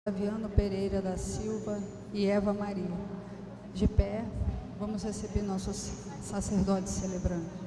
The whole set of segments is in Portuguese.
Flaviano Pereira da Silva e Eva Maria. De pé, vamos receber nossos sacerdotes celebrando.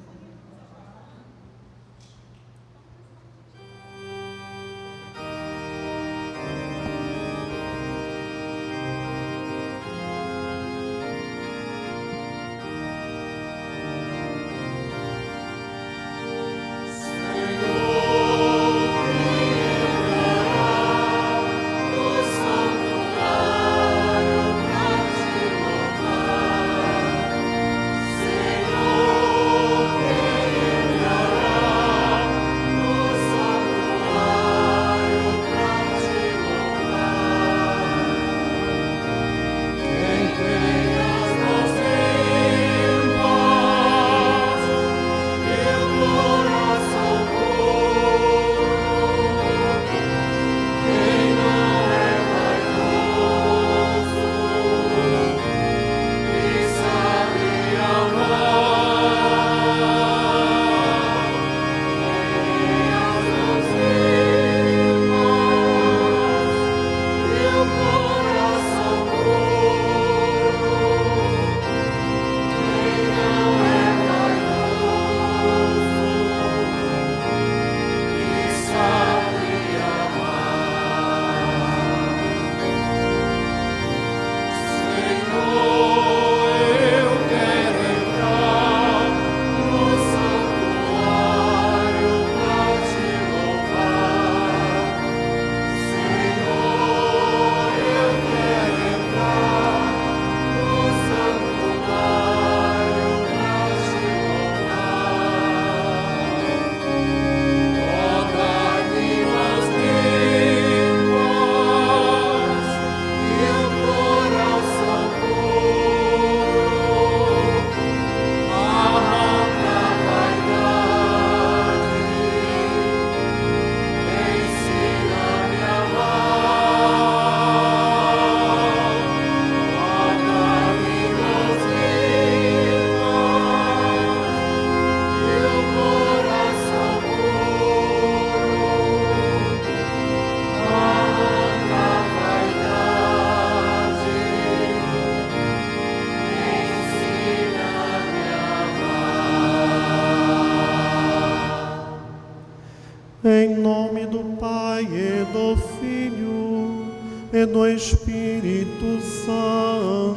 Em nome do Pai e do Filho e do Espírito Santo.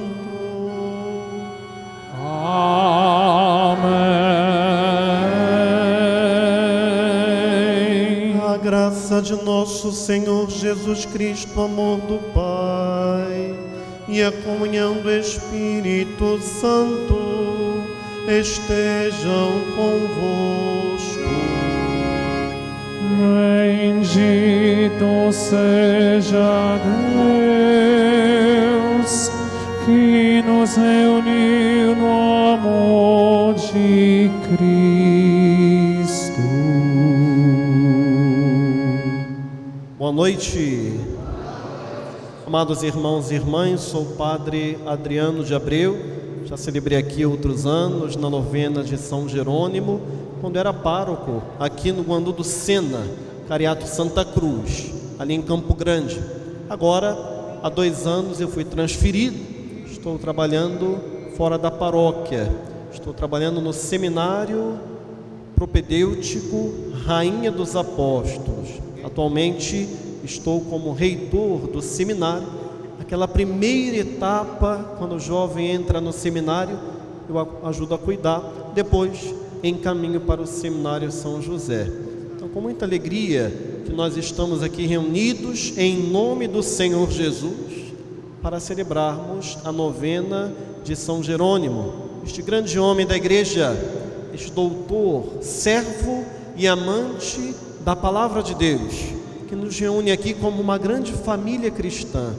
Amém. A graça de nosso Senhor Jesus Cristo, o amor do Pai e a comunhão do Espírito Santo estejam convosco. Bendito seja Deus que nos reuniu no amor de Cristo. Boa noite, amados irmãos e irmãs. Sou o Padre Adriano de Abreu. Já celebrei aqui outros anos na novena de São Jerônimo, quando era pároco aqui no Guandu do Sena, Cariato Santa Cruz, ali em Campo Grande. Agora, há 2 anos eu fui transferido, estou trabalhando fora da paróquia, estou trabalhando no seminário propedêutico Rainha dos Apóstolos. Atualmente estou como reitor do seminário. Aquela primeira etapa, quando o jovem entra no seminário, eu ajudo a cuidar. Depois encaminho para o seminário São José. Então, com muita alegria que nós estamos aqui reunidos em nome do Senhor Jesus para celebrarmos a novena de São Jerônimo, este grande homem da igreja, este doutor, servo e amante da palavra de Deus, que nos reúne aqui como uma grande família cristã,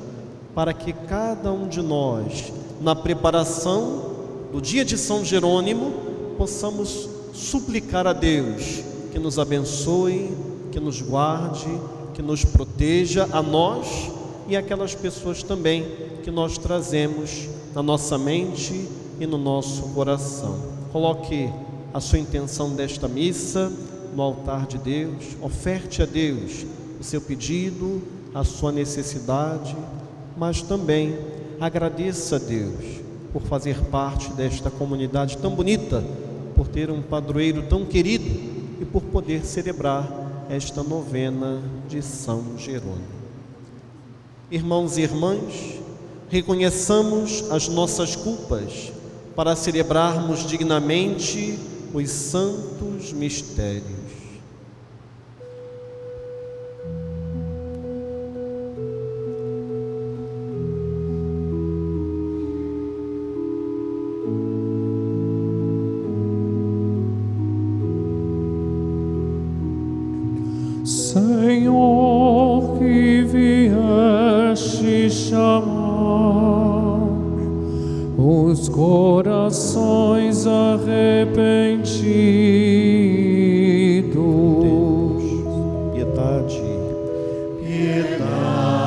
para que cada um de nós, na preparação do dia de São Jerônimo, possamos suplicar a Deus que nos abençoe, que nos guarde, que nos proteja, a nós e aquelas pessoas também que nós trazemos na nossa mente e no nosso coração. Coloque a sua intenção desta missa no altar de Deus, oferte a Deus o seu pedido, a sua necessidade, mas também agradeça a Deus por fazer parte desta comunidade tão bonita, por ter um padroeiro tão querido e por poder celebrar esta novena de São Jerônimo. Irmãos e irmãs, reconheçamos as nossas culpas para celebrarmos dignamente os santos mistérios. Senhor, que vieste chamar os corações arrependidos, Deus, piedade, piedade,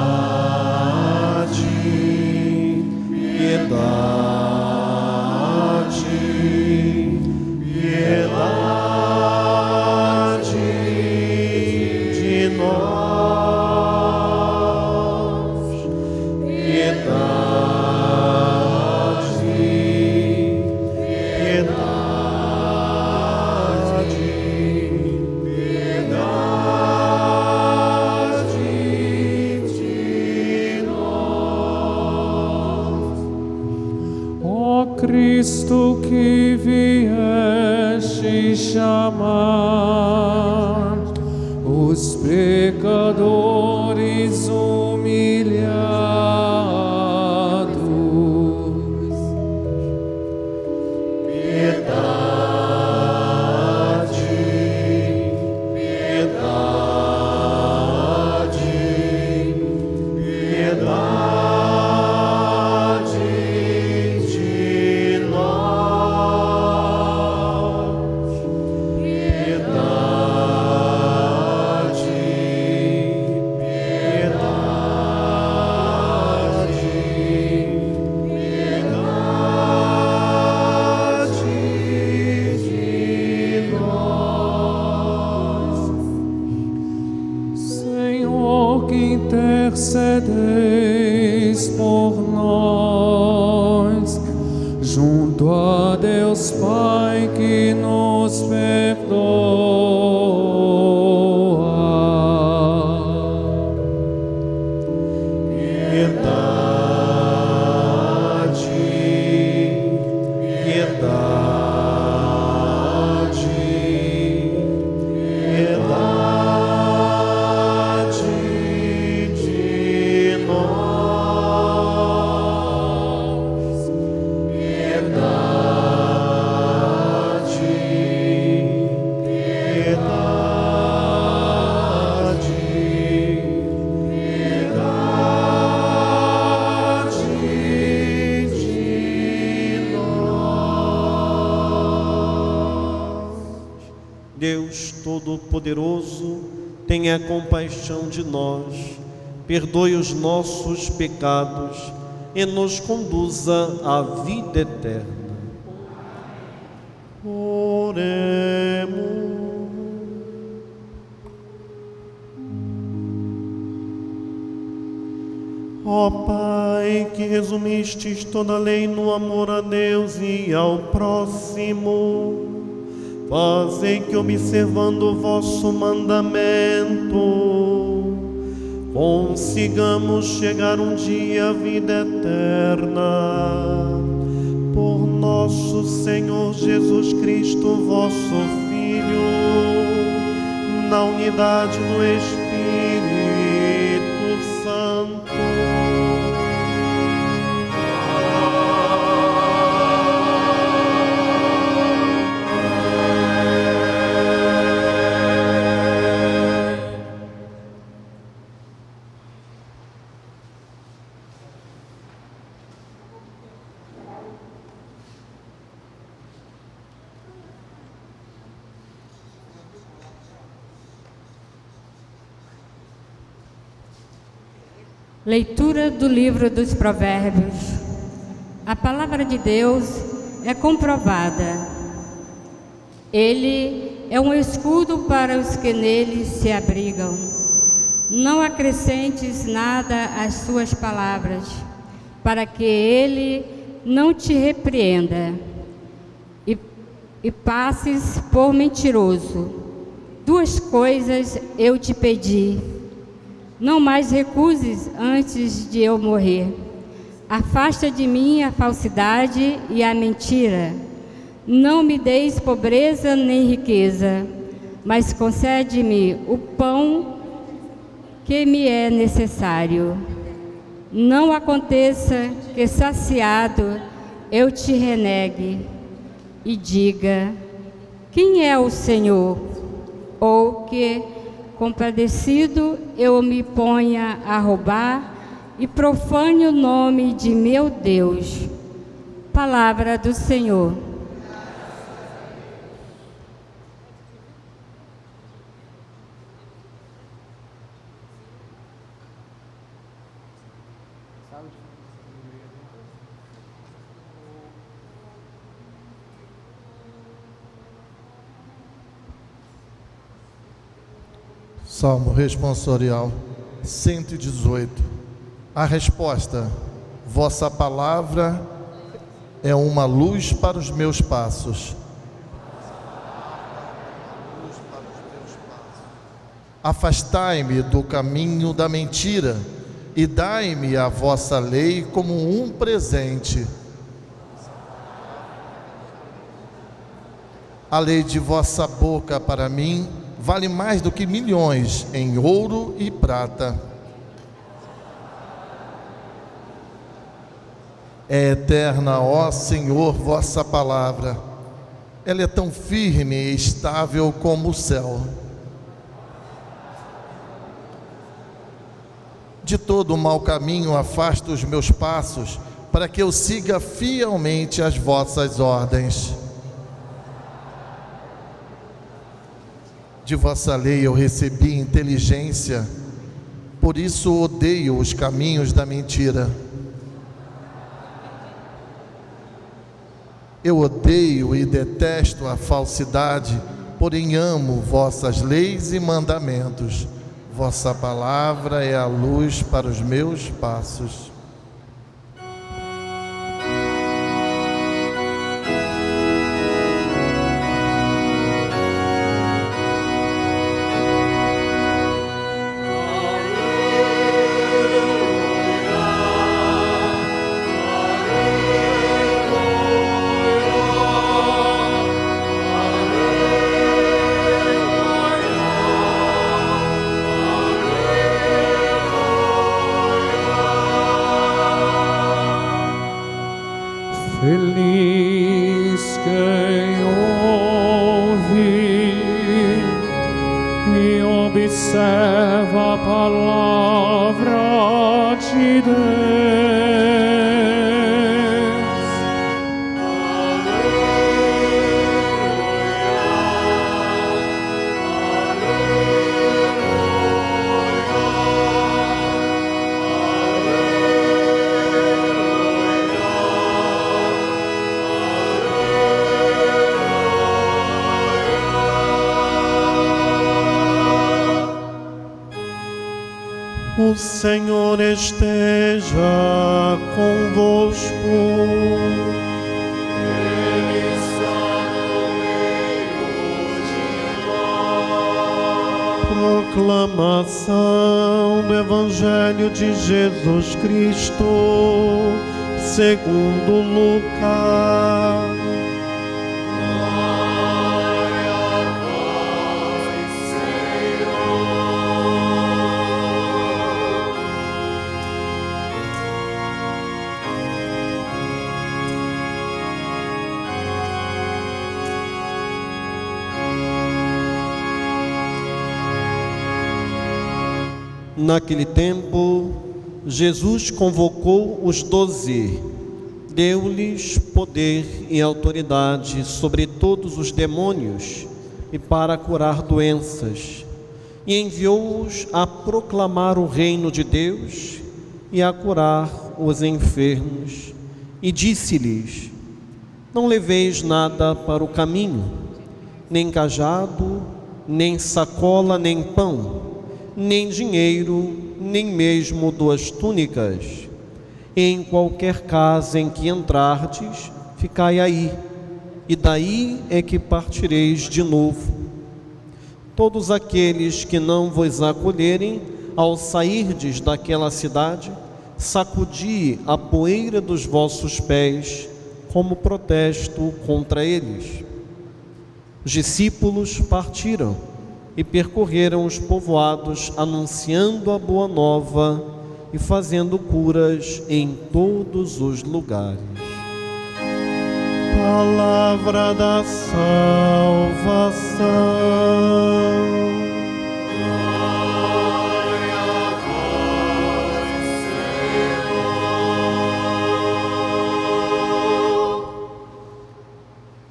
piedade, piedade de nós, piedade, piedade, piedade de nós. ó Cristo, que vieste chamar os pecadores humilhados. Piedade, piedade, piedade de nós, piedade, piedade, piedade de nós. Senhor, que intercedeis por nós, junto a Deus Pai que nos perdoa. Piedade, piedade, piedade de nós, piedade, piedade, piedade de nós. Deus Todo-Poderoso, tenha compaixão de nós, perdoe os nossos pecados e nos conduza à vida eterna. Oremos. Ó Pai, que resumistes toda a lei no amor a Deus e ao próximo, fazei que, observando o vosso mandamento, consigamos chegar um dia à vida eterna. Por nosso Senhor Jesus Cristo, vosso Filho, na unidade do Espírito Santo. Leitura do livro dos Provérbios. A palavra de Deus é comprovada. Ele é um escudo para os que nele se abrigam. Não acrescentes nada às suas palavras, para que ele não te repreenda e passes por mentiroso. 2 coisas eu te pedi: não mais recuses antes de eu morrer. Afasta de mim a falsidade e a mentira. Não me deis pobreza nem riqueza, mas concede-me o pão que me é necessário. Não aconteça que, saciado, eu te renegue e diga: quem é o Senhor? Ou que, compadecido, eu me ponha a roubar e profane o nome de meu Deus. Palavra do Senhor. Salmo responsorial 118. A resposta: vossa palavra é uma luz para os meus passos. Afastai-me do caminho da mentira e dai-me a vossa lei como um presente. A lei de vossa boca para mim vale mais do que milhões em ouro e prata. É eterna, ó Senhor, vossa palavra. Ela é tão firme e estável como o céu. De todo o mau caminho afasta os meus passos, para que eu siga fielmente as vossas ordens. De vossa lei eu recebi inteligência, por isso odeio os caminhos da mentira. Eu odeio e detesto a falsidade, porém amo vossas leis e mandamentos. Vossa palavra é a luz para os meus passos. Feliz quem ouve e observa a palavra de Deus. O Senhor esteja convosco. Ele está no meio de nós. Proclamação do Evangelho de Jesus Cristo, segundo Lucas. Naquele tempo, Jesus convocou os 12, deu-lhes poder e autoridade sobre todos os demônios e para curar doenças, e enviou-os a proclamar o reino de Deus e a curar os enfermos. E disse-lhes: não leveis nada para o caminho, nem cajado, nem sacola, nem pão, nem dinheiro, nem mesmo 2 túnicas. Em qualquer casa em que entrardes, ficai aí, e daí é que partireis de novo. Todos aqueles que não vos acolherem, ao sairdes daquela cidade, sacudi a poeira dos vossos pés, como protesto contra eles. Os discípulos partiram e percorreram os povoados, anunciando a boa nova e fazendo curas em todos os lugares. Palavra da salvação. Glória a vós, Senhor.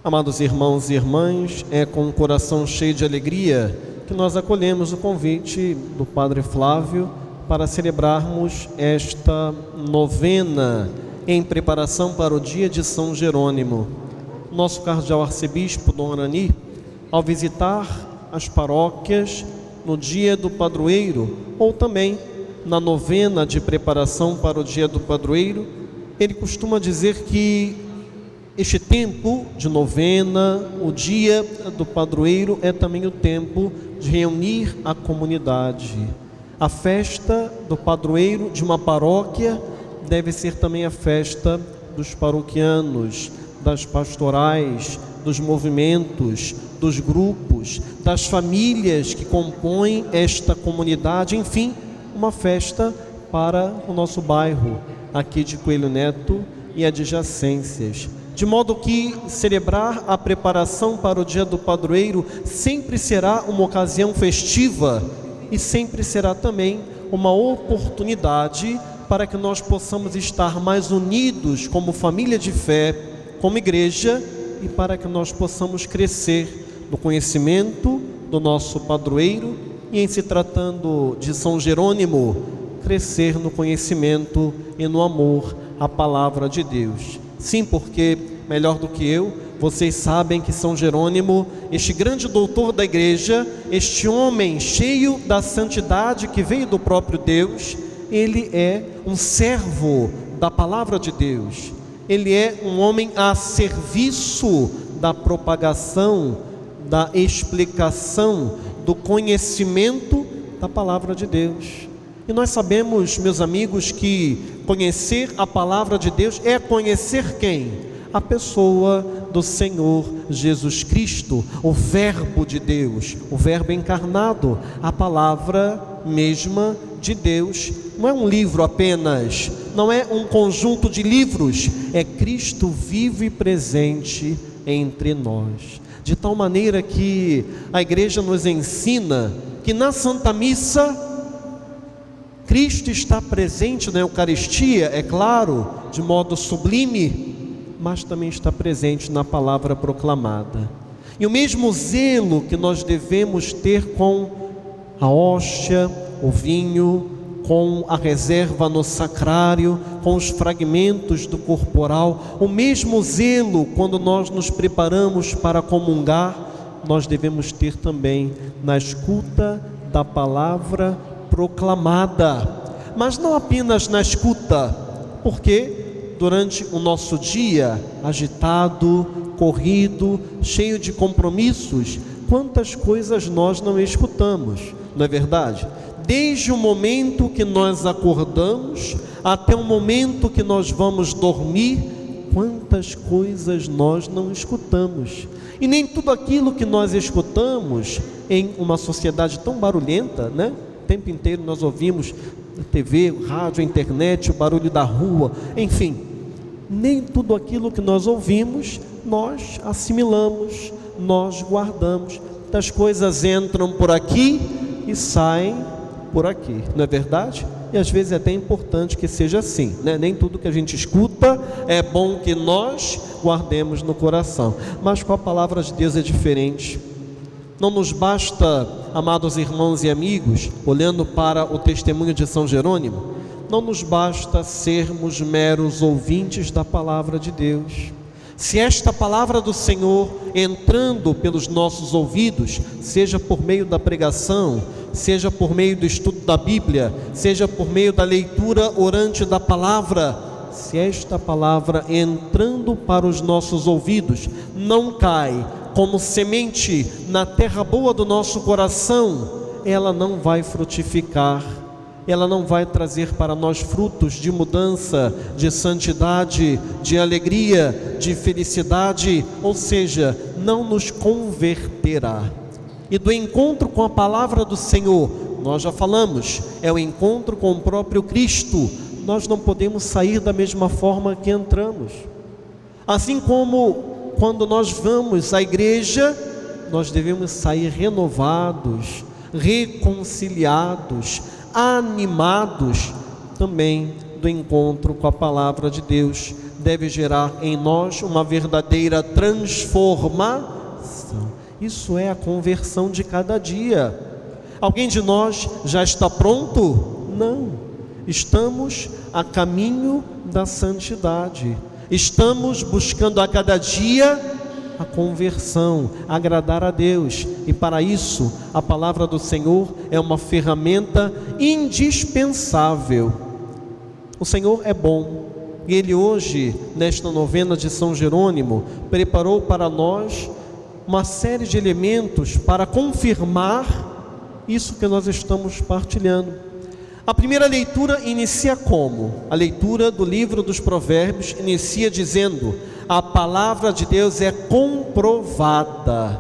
Amados irmãos e irmãs, é com um coração cheio de alegria que nós acolhemos o convite do Padre Flávio para celebrarmos esta novena em preparação para o dia de São Jerônimo. Nosso cardeal arcebispo, Dom Arani, ao visitar as paróquias no dia do padroeiro ou também na novena de preparação para o dia do padroeiro, ele costuma dizer que este tempo de novena, o dia do padroeiro, é também o tempo de reunir a comunidade. A festa do padroeiro de uma paróquia deve ser também a festa dos paroquianos, das pastorais, dos movimentos, dos grupos, das famílias que compõem esta comunidade, enfim, uma festa para o nosso bairro, aqui de Coelho Neto e adjacências. De modo que celebrar a preparação para o dia do padroeiro sempre será uma ocasião festiva e sempre será também uma oportunidade para que nós possamos estar mais unidos como família de fé, como igreja, e para que nós possamos crescer no conhecimento do nosso padroeiro e, em se tratando de São Jerônimo, crescer no conhecimento e no amor à palavra de Deus. Sim, porque, melhor do que eu, vocês sabem que São Jerônimo, este grande doutor da igreja, este homem cheio da santidade que veio do próprio Deus, ele é um servo da palavra de Deus. Ele é um homem a serviço da propagação, da explicação, do conhecimento da palavra de Deus. E nós sabemos, meus amigos, que conhecer a palavra de Deus é conhecer quem? A pessoa do Senhor Jesus Cristo, o Verbo de Deus, o Verbo encarnado, a palavra mesma de Deus. Não é um livro apenas, não é um conjunto de livros, é Cristo vivo e presente entre nós. De tal maneira que a igreja nos ensina que na Santa Missa Cristo está presente na Eucaristia, é claro, de modo sublime, mas também está presente na palavra proclamada. E o mesmo zelo que nós devemos ter com a hóstia, o vinho, com a reserva no sacrário, com os fragmentos do corporal, o mesmo zelo quando nós nos preparamos para comungar, nós devemos ter também na escuta da palavra proclamada, mas não apenas na escuta, porque durante o nosso dia agitado, corrido, cheio de compromissos, quantas coisas nós não escutamos, não é verdade? Desde o momento que nós acordamos até o momento que nós vamos dormir, quantas coisas nós não escutamos. E nem tudo aquilo que nós escutamos em uma sociedade tão barulhenta, né? O tempo inteiro nós ouvimos TV, rádio, internet, o barulho da rua, enfim, nem tudo aquilo que nós ouvimos nós assimilamos, nós guardamos. As coisas entram por aqui e saem por aqui, não é verdade? E às vezes é até importante que seja assim, né? Nem tudo que a gente escuta é bom que nós guardemos no coração, mas com a palavra de Deus é diferente. Não nos basta, amados irmãos e amigos, olhando para o testemunho de São Jerônimo, não nos basta sermos meros ouvintes da palavra de Deus, Se esta palavra do Senhor entrando pelos nossos ouvidos, seja por meio da pregação, seja por meio do estudo da Bíblia, seja por meio da leitura orante da palavra, se esta palavra entrando para os nossos ouvidos não cai como semente na terra boa do nosso coração, ela não vai frutificar, ela não vai trazer para nós frutos de mudança, de santidade, de alegria, de felicidade, ou seja, não nos converterá. E do encontro com a palavra do Senhor, nós já falamos, é o encontro com o próprio Cristo. Nós não podemos sair da mesma forma que entramos. Assim como quando nós vamos à igreja, nós devemos sair renovados, reconciliados, animados. Também do encontro com a palavra de Deus deve gerar em nós uma verdadeira transformação. Isso é a conversão de cada dia. Alguém de nós já está pronto? Não. Estamos a caminho da santidade. Estamos buscando a cada dia a conversão, agradar a Deus, e para isso a palavra do Senhor é uma ferramenta indispensável. O Senhor é bom, e Ele hoje, nesta novena de São Jerônimo, preparou para nós uma série de elementos para confirmar isso que nós estamos partilhando. A primeira leitura inicia como? A leitura do livro dos Provérbios inicia dizendo: a palavra de Deus é comprovada.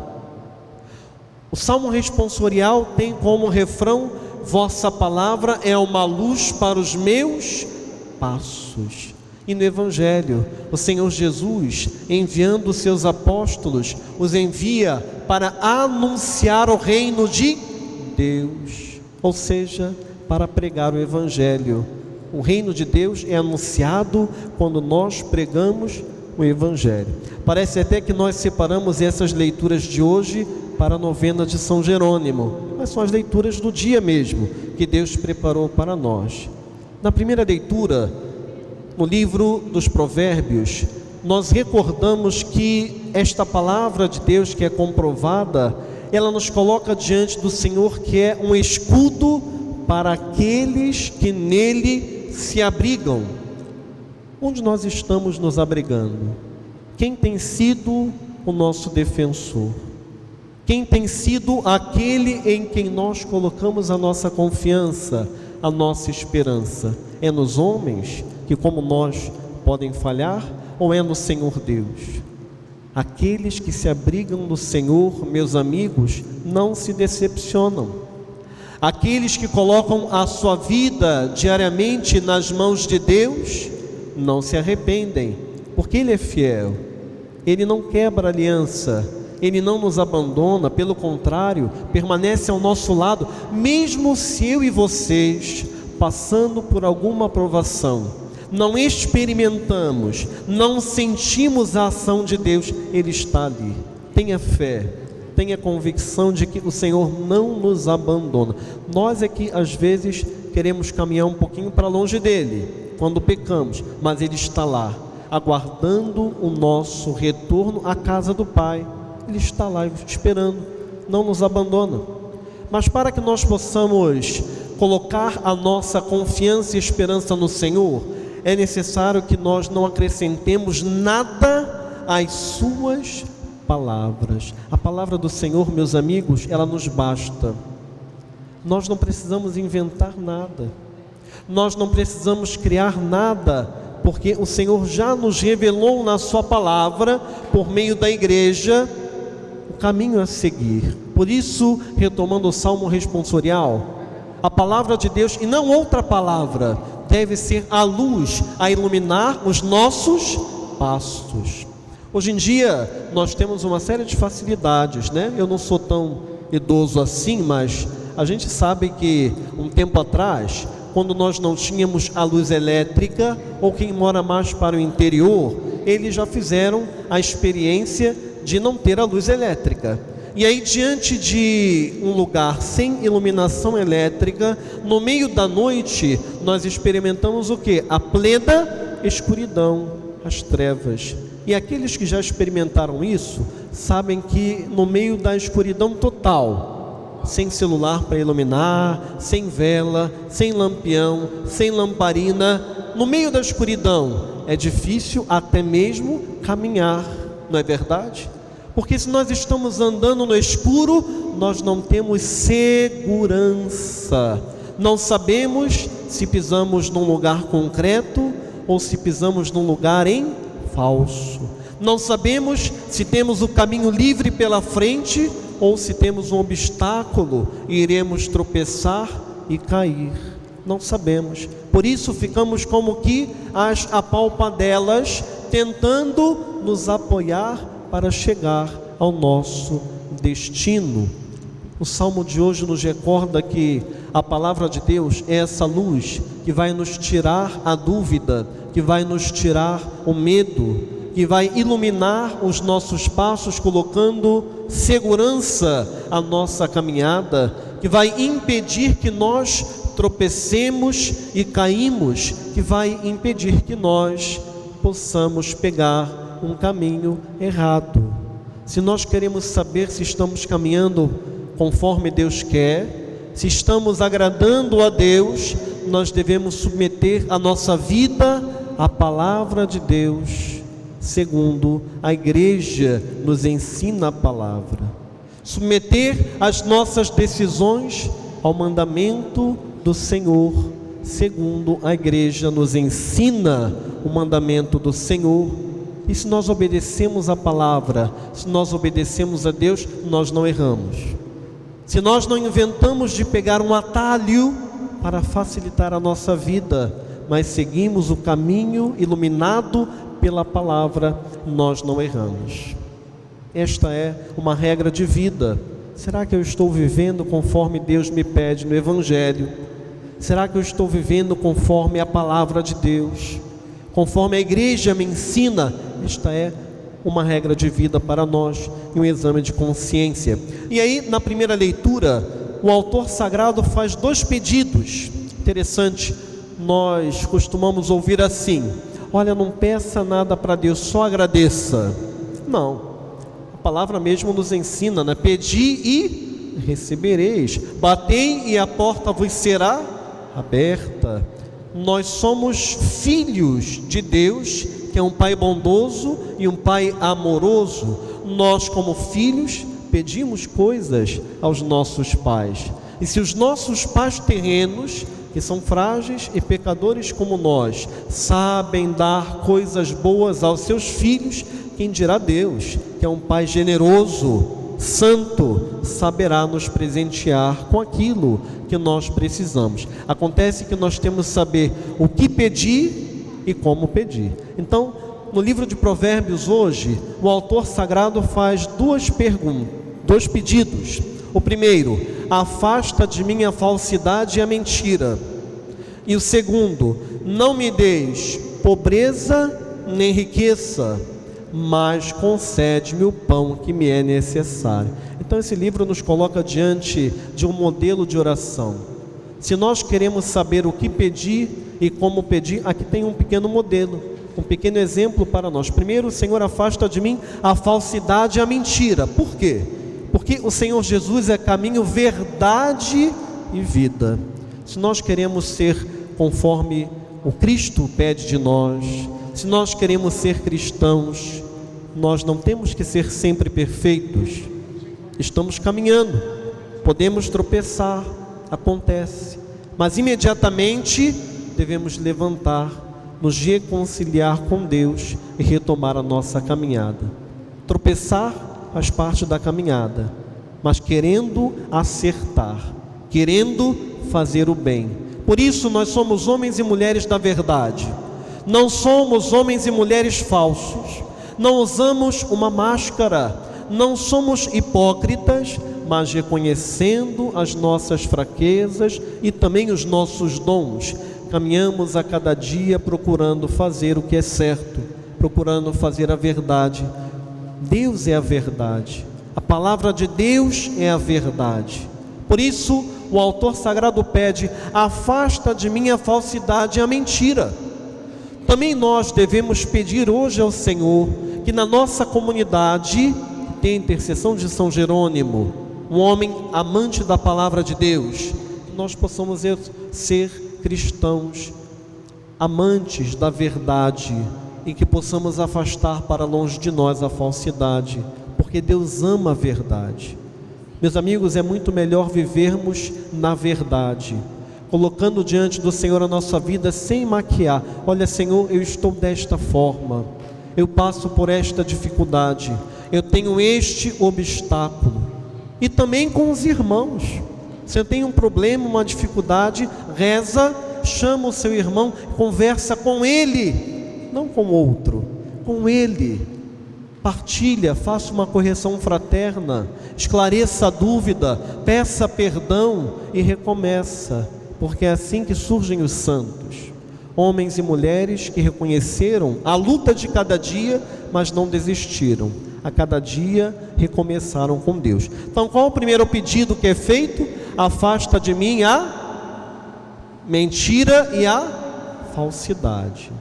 O Salmo responsorial tem como refrão: vossa palavra é uma luz para os meus passos. E no Evangelho, o Senhor Jesus, enviando os seus apóstolos, os envia para anunciar o reino de Deus, ou seja, para pregar o Evangelho. O reino de Deus é anunciado quando nós pregamos o Evangelho. Parece até que nós separamos essas leituras de hoje para a novena de São Jerônimo, mas são as leituras do dia mesmo, que Deus preparou para nós. Na primeira leitura, no livro dos Provérbios, nós recordamos que esta palavra de Deus que é comprovada, ela nos coloca diante do Senhor, que é um escudo para aqueles que nele se abrigam. Onde nós estamos nos abrigando? Quem tem sido o nosso defensor? Quem tem sido aquele em quem nós colocamos a nossa confiança, a nossa esperança? É nos homens, que como nós podem falhar, ou é no Senhor Deus? Aqueles que se abrigam no Senhor, meus amigos, não se decepcionam. Aqueles que colocam a sua vida diariamente nas mãos de Deus, não se arrependem, porque Ele é fiel, Ele não quebra aliança, Ele não nos abandona, pelo contrário, permanece ao nosso lado, mesmo se eu e vocês, passando por alguma provação, não experimentamos, não sentimos a ação de Deus, Ele está ali. Tenha fé, tenha convicção de que o Senhor não nos abandona. Nós é que às vezes queremos caminhar um pouquinho para longe dEle, quando pecamos, mas Ele está lá, aguardando o nosso retorno à casa do Pai. Ele está lá esperando, não nos abandona. Mas para que nós possamos colocar a nossa confiança e esperança no Senhor, é necessário que nós não acrescentemos nada às suas palavras. A palavra do Senhor, meus amigos, ela nos basta. Nós não precisamos inventar nada, nós não precisamos criar nada, porque o Senhor já nos revelou na sua palavra, por meio da igreja, o caminho a seguir. Por isso, retomando o Salmo responsorial, a palavra de Deus, e não outra palavra, deve ser a luz a iluminar os nossos passos. Hoje em dia, nós temos uma série de facilidades, né? Eu não sou tão idoso assim, mas a gente sabe que um tempo atrás, quando nós não tínhamos a luz elétrica, ou quem mora mais para o interior, eles já fizeram a experiência de não ter a luz elétrica. E aí, diante de um lugar sem iluminação elétrica, no meio da noite, nós experimentamos o quê? A plena escuridão, as trevas. E aqueles que já experimentaram isso, sabem que no meio da escuridão total, sem celular para iluminar, sem vela, sem lampião, sem lamparina, no meio da escuridão, é difícil até mesmo caminhar, não é verdade? Porque se nós estamos andando no escuro, nós não temos segurança. Não sabemos se pisamos num lugar concreto ou se pisamos num lugar em falso. Não sabemos se temos o caminho livre pela frente ou se temos um obstáculo e iremos tropeçar e cair. Não sabemos. Por isso ficamos como que às apalpadelas, tentando nos apoiar para chegar ao nosso destino. O salmo de hoje nos recorda que a palavra de Deus é essa luz que vai nos tirar a dúvida, que vai nos tirar o medo, que vai iluminar os nossos passos, colocando segurança à nossa caminhada, que vai impedir que nós tropecemos e caímos, que vai impedir que nós possamos pegar um caminho errado. Se nós queremos saber se estamos caminhando conforme Deus quer, se estamos agradando a Deus, nós devemos submeter a nossa vida à palavra de Deus, segundo a igreja nos ensina a palavra. Submeter as nossas decisões ao mandamento do Senhor, segundo a igreja nos ensina o mandamento do Senhor. E se nós obedecemos a palavra, se nós obedecemos a Deus, nós não erramos. Se nós não inventamos de pegar um atalho para facilitar a nossa vida, mas seguimos o caminho iluminado pela palavra, nós não erramos. Esta é uma regra de vida. Será que eu estou vivendo conforme Deus me pede no Evangelho? Será que eu estou vivendo conforme a palavra de Deus? Conforme a igreja me ensina? Esta é uma regra de vida para nós e um exame de consciência. E aí, na primeira leitura, o autor sagrado faz dois pedidos. Interessante, nós costumamos ouvir assim: olha, não peça nada para Deus, só agradeça. Não, a palavra mesmo nos ensina, né? Pedi e recebereis, batei e a porta vos será aberta. Nós somos filhos de Deus, que é um Pai bondoso e um Pai amoroso. Nós, como filhos, pedimos coisas aos nossos pais. E se os nossos pais terrenos, que são frágeis e pecadores como nós, sabem dar coisas boas aos seus filhos, quem dirá Deus, que é um Pai generoso, santo, saberá nos presentear com aquilo que nós precisamos. Acontece que nós temos que saber o que pedir e como pedir. Então, no livro de Provérbios hoje, o autor sagrado faz dois pedidos. O primeiro: afasta de mim a falsidade e a mentira. E o segundo: não me deis pobreza nem riqueza, mas concede-me o pão que me é necessário. Então esse livro nos coloca diante de um modelo de oração. Se nós queremos saber o que pedir e como pedir, aqui tem um pequeno modelo, um pequeno exemplo para nós. Primeiro, Senhor, afasta de mim a falsidade e a mentira. Por quê? Porque o Senhor Jesus é caminho, verdade e vida. Se nós queremos ser conforme o Cristo pede de nós, se nós queremos ser cristãos, nós não temos que ser sempre perfeitos. Estamos caminhando, podemos tropeçar, acontece, mas imediatamente devemos levantar, nos reconciliar com Deus e retomar a nossa caminhada. Tropeçar faz parte da caminhada, mas querendo acertar, querendo fazer o bem. Por isso nós somos homens e mulheres da verdade. Não somos homens e mulheres falsos, não usamos uma máscara, não somos hipócritas, mas reconhecendo as nossas fraquezas e também os nossos dons, caminhamos a cada dia procurando fazer o que é certo, procurando fazer a verdade. Deus é a verdade, a palavra de Deus é a verdade. Por isso o autor sagrado pede: afasta de mim a falsidade e a mentira. também nós devemos pedir hoje ao Senhor que na nossa comunidade, tem a intercessão de São Jerônimo, um homem amante da palavra de Deus, que nós possamos ser cristãos amantes da verdade e que possamos afastar para longe de nós a falsidade, porque Deus ama a verdade. Meus amigos, é muito melhor vivermos na verdade, colocando diante do Senhor a nossa vida sem maquiar. Olha, Senhor, eu estou desta forma, eu passo por esta dificuldade, eu tenho este obstáculo. E também com os irmãos, você tem um problema, uma dificuldade, reza, chama o seu irmão, conversa com ele, não com outro, com ele. Partilha, faça uma correção fraterna, esclareça a dúvida, peça perdão e recomeça, porque é assim que surgem os santos, homens e mulheres que reconheceram a luta de cada dia, mas não desistiram, a cada dia recomeçaram com Deus. Então, qual o primeiro pedido que é feito? Afasta de mim a mentira e a falsidade.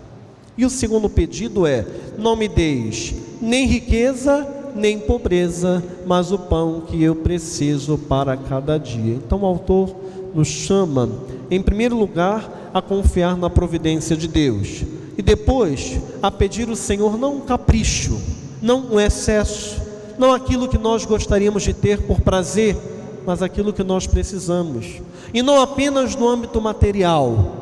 E o segundo pedido é: não me deis nem riqueza nem pobreza, mas o pão que eu preciso para cada dia. Então o autor nos chama, em primeiro lugar, a confiar na providência de Deus, e depois a pedir ao Senhor não um capricho, não um excesso, não aquilo que nós gostaríamos de ter por prazer, mas aquilo que nós precisamos, e não apenas no âmbito material,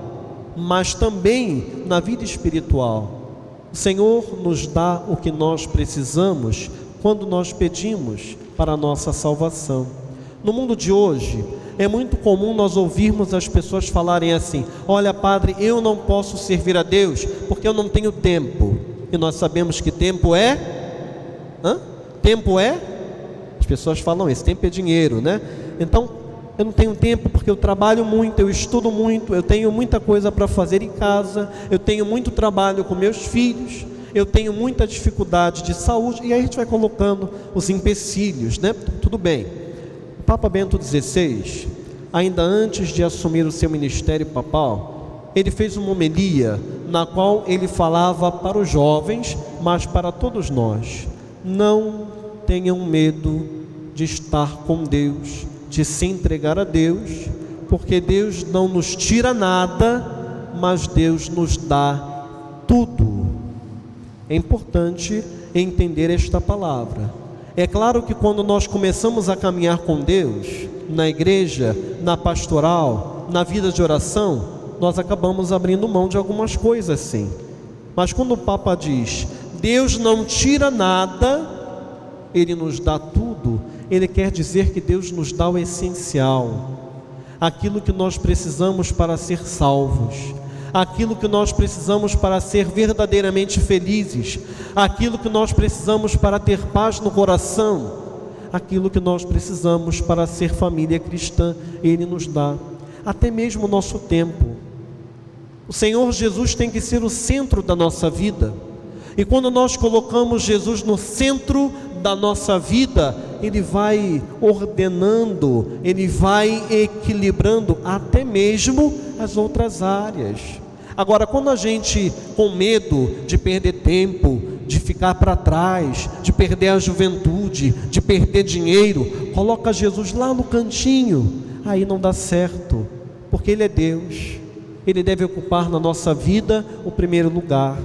mas também na vida espiritual. O Senhor nos dá o que nós precisamos quando nós pedimos para a nossa salvação. No mundo de hoje, é muito comum nós ouvirmos as pessoas falarem assim: olha, padre, eu não posso servir a Deus porque eu não tenho tempo. E nós sabemos que tempo é... Tempo é... As pessoas falam isso, tempo é dinheiro, né? Então, eu não tenho tempo porque eu trabalho muito, eu estudo muito, eu tenho muita coisa para fazer em casa, eu tenho muito trabalho com meus filhos, eu tenho muita dificuldade de saúde, e aí a gente vai colocando os empecilhos, né? Tudo bem. O Papa Bento XVI, ainda antes de assumir o seu ministério papal, ele fez uma homilia na qual ele falava para os jovens, mas para todos nós: não tenham medo de estar com Deus, de se entregar a Deus, porque Deus não nos tira nada, mas Deus nos dá tudo. É importante entender esta palavra. É claro que quando nós começamos a caminhar com Deus, na igreja, na pastoral, na vida de oração, nós acabamos abrindo mão de algumas coisas, sim. Mas quando o Papa diz: Deus não tira nada, Ele nos dá tudo, Ele quer dizer que Deus nos dá o essencial, aquilo que nós precisamos para ser salvos, aquilo que nós precisamos para ser verdadeiramente felizes, aquilo que nós precisamos para ter paz no coração, aquilo que nós precisamos para ser família cristã. Ele nos dá até mesmo o nosso tempo. O Senhor Jesus tem que ser o centro da nossa vida, e quando nós colocamos Jesus no centro da nossa vida, Ele vai ordenando, Ele vai equilibrando até mesmo as outras áreas. Agora, quando a gente, com medo de perder tempo, de ficar para trás, de perder a juventude, de perder dinheiro, coloca Jesus lá no cantinho, aí não dá certo, porque Ele é Deus, Ele deve ocupar na nossa vida o primeiro lugar.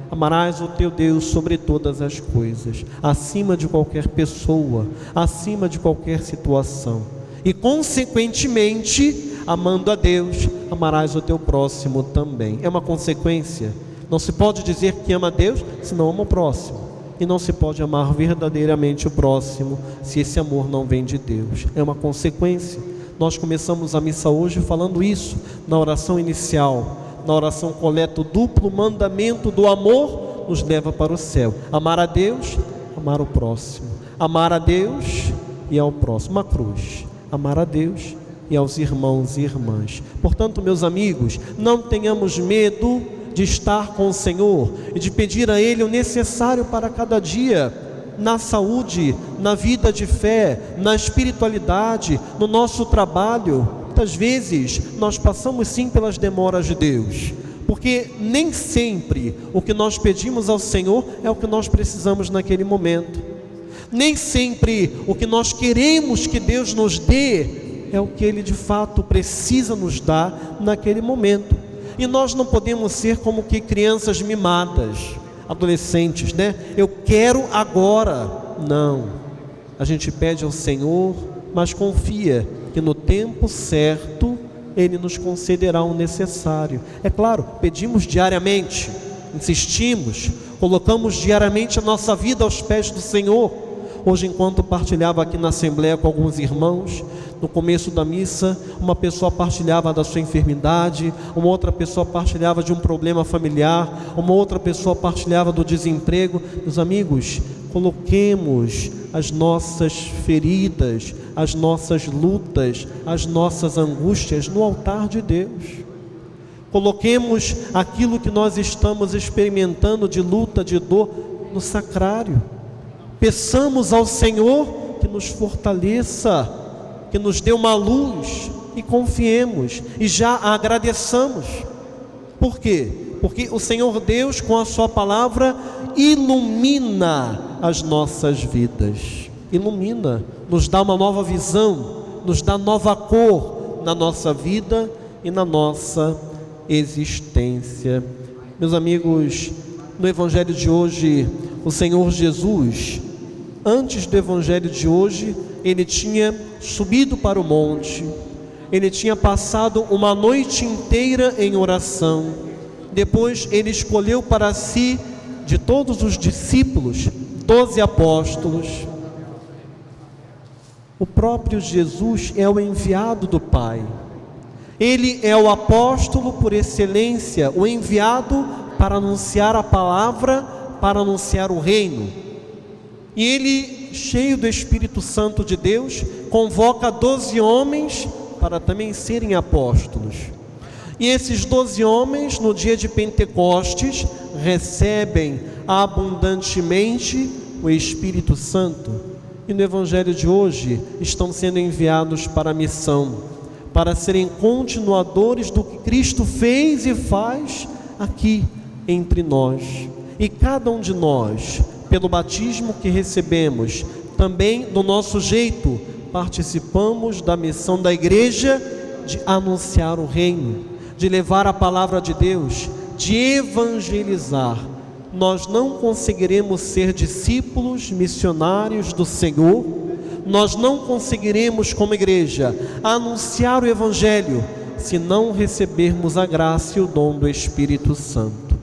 Amarás o teu Deus sobre todas as coisas, acima de qualquer pessoa, acima de qualquer situação. E consequentemente, amando a Deus, amarás o teu próximo também. É uma consequência. Não se pode dizer que ama a Deus se não ama o próximo. E não se pode amar verdadeiramente o próximo se esse amor não vem de Deus. É uma consequência. Nós começamos a missa hoje falando isso, na oração inicial. Na oração coleta, o duplo mandamento do amor nos leva para o céu: amar a Deus, amar o próximo. Amar a Deus e ao próximo, uma cruz. Amar a Deus e aos irmãos e irmãs. Portanto, meus amigos, não tenhamos medo de estar com o Senhor e de pedir a Ele o necessário para cada dia, na saúde, na vida de fé, na espiritualidade, no nosso trabalho. Muitas vezes nós passamos sim pelas demoras de Deus, Porque nem sempre o que nós pedimos ao Senhor é o que nós precisamos naquele momento. Nem sempre o que nós queremos que Deus nos dê é o que Ele de fato precisa nos dar naquele momento. E nós não podemos ser como que crianças mimadas, adolescentes, né? Eu quero agora. Não. A gente pede ao Senhor, mas confia que no tempo certo Ele nos concederá o necessário. É claro, pedimos diariamente, insistimos, colocamos diariamente a nossa vida aos pés do Senhor. Hoje, enquanto partilhava aqui na Assembleia com alguns irmãos, no começo da missa, uma pessoa partilhava da sua enfermidade, uma outra pessoa partilhava de um problema familiar, uma outra pessoa partilhava do desemprego. Meus amigos, coloquemos as nossas feridas, as nossas lutas, as nossas angústias no altar de Deus. Coloquemos aquilo que nós estamos experimentando de luta, de dor, no sacrário. Peçamos ao Senhor que nos fortaleça, que nos dê uma luz, e confiemos e já agradeçamos. Por quê? Porque o Senhor Deus, com a sua palavra, ilumina as nossas vidas. Ilumina, nos dá uma nova visão, nos dá nova cor na nossa vida e na nossa existência. Meus amigos, no Evangelho de hoje, o Senhor Jesus, antes do Evangelho de hoje, Ele tinha subido para o monte, Ele tinha passado uma noite inteira em oração. Depois Ele escolheu para si, de todos os discípulos, 12 apóstolos. O próprio Jesus é o enviado do Pai. Ele é o apóstolo por excelência, o enviado para anunciar a palavra, para anunciar o reino. E Ele, cheio do Espírito Santo de Deus, convoca 12 homens para também serem apóstolos. E esses 12 homens, no dia de Pentecostes, recebem abundantemente o Espírito Santo. E no Evangelho de hoje estão sendo enviados para a missão, para serem continuadores do que Cristo fez e faz aqui entre nós. E cada um de nós, pelo batismo que recebemos, também do nosso jeito, participamos da missão da igreja de anunciar o reino, de levar a palavra de Deus, de evangelizar. Nós não conseguiremos ser discípulos missionários do Senhor, nós não conseguiremos como igreja anunciar o Evangelho se não recebermos a graça e o dom do Espírito Santo.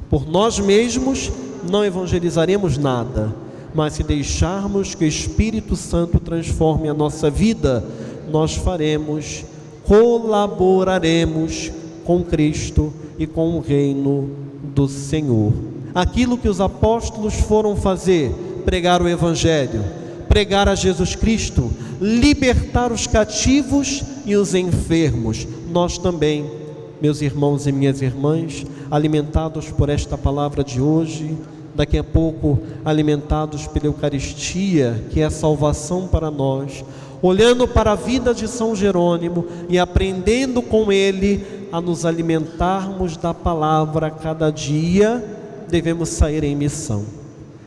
Por nós mesmos não evangelizaremos nada, mas se deixarmos que o Espírito Santo transforme a nossa vida, nós faremos, colaboraremos com Cristo e com o reino do Senhor. Aquilo que os apóstolos foram fazer, pregar o Evangelho, pregar a Jesus Cristo, libertar os cativos e os enfermos, nós também, meus irmãos e minhas irmãs, alimentados por esta palavra de hoje, daqui a pouco alimentados pela Eucaristia, que é a salvação para nós, olhando para a vida de São Jerônimo e aprendendo com ele a nos alimentarmos da palavra cada dia, devemos sair em missão.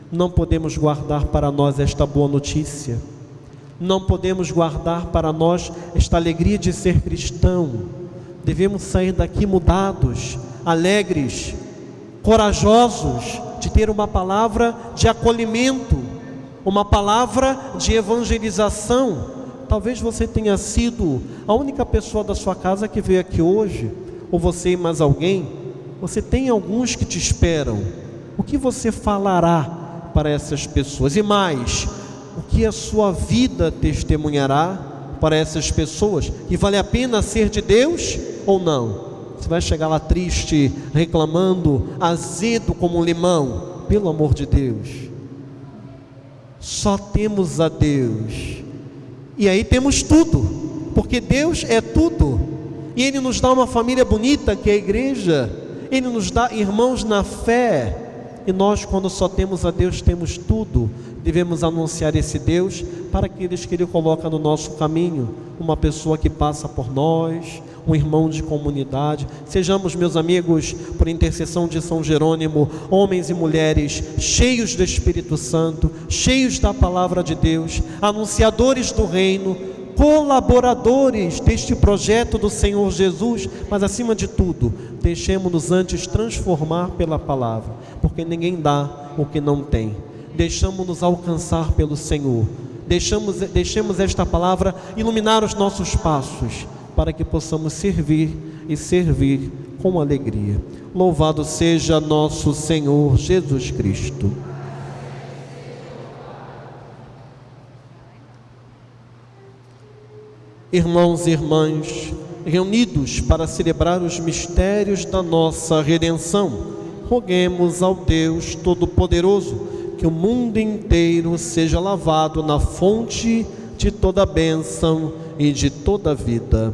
Não podemos guardar para nós esta boa notícia, não podemos guardar para nós esta alegria de ser cristão. Devemos sair daqui mudados, alegres, corajosos, de ter uma palavra de acolhimento, uma palavra de evangelização. Talvez você tenha sido a única pessoa da sua casa que veio aqui hoje, ou você e mais alguém. Você tem alguns que te esperam. O que você falará para essas pessoas? E mais, o que a sua vida testemunhará para essas pessoas? E vale a pena ser de Deus ou não? Você vai chegar lá triste, reclamando, azedo como um limão? Pelo amor de Deus, só temos a Deus, e aí temos tudo, porque Deus é tudo, e Ele nos dá uma família bonita que é a igreja, Ele nos dá irmãos na fé, e nós, quando só temos a Deus, temos tudo. Devemos anunciar esse Deus para aqueles que Ele coloca no nosso caminho, uma pessoa que passa por nós, um irmão de comunidade. Sejamos, meus amigos, por intercessão de São Jerônimo, homens e mulheres cheios do Espírito Santo, cheios da palavra de Deus, anunciadores do reino, colaboradores deste projeto do Senhor Jesus, mas acima de tudo, deixemos-nos antes transformar pela palavra, porque ninguém dá o que não tem. Deixamos-nos alcançar pelo Senhor. Deixemos esta palavra iluminar os nossos passos, para que possamos servir e servir com alegria. Louvado seja nosso Senhor Jesus Cristo. Irmãos e irmãs, reunidos para celebrar os mistérios da nossa redenção, roguemos ao Deus Todo-Poderoso que o mundo inteiro seja lavado na fonte de toda bênção e de toda vida.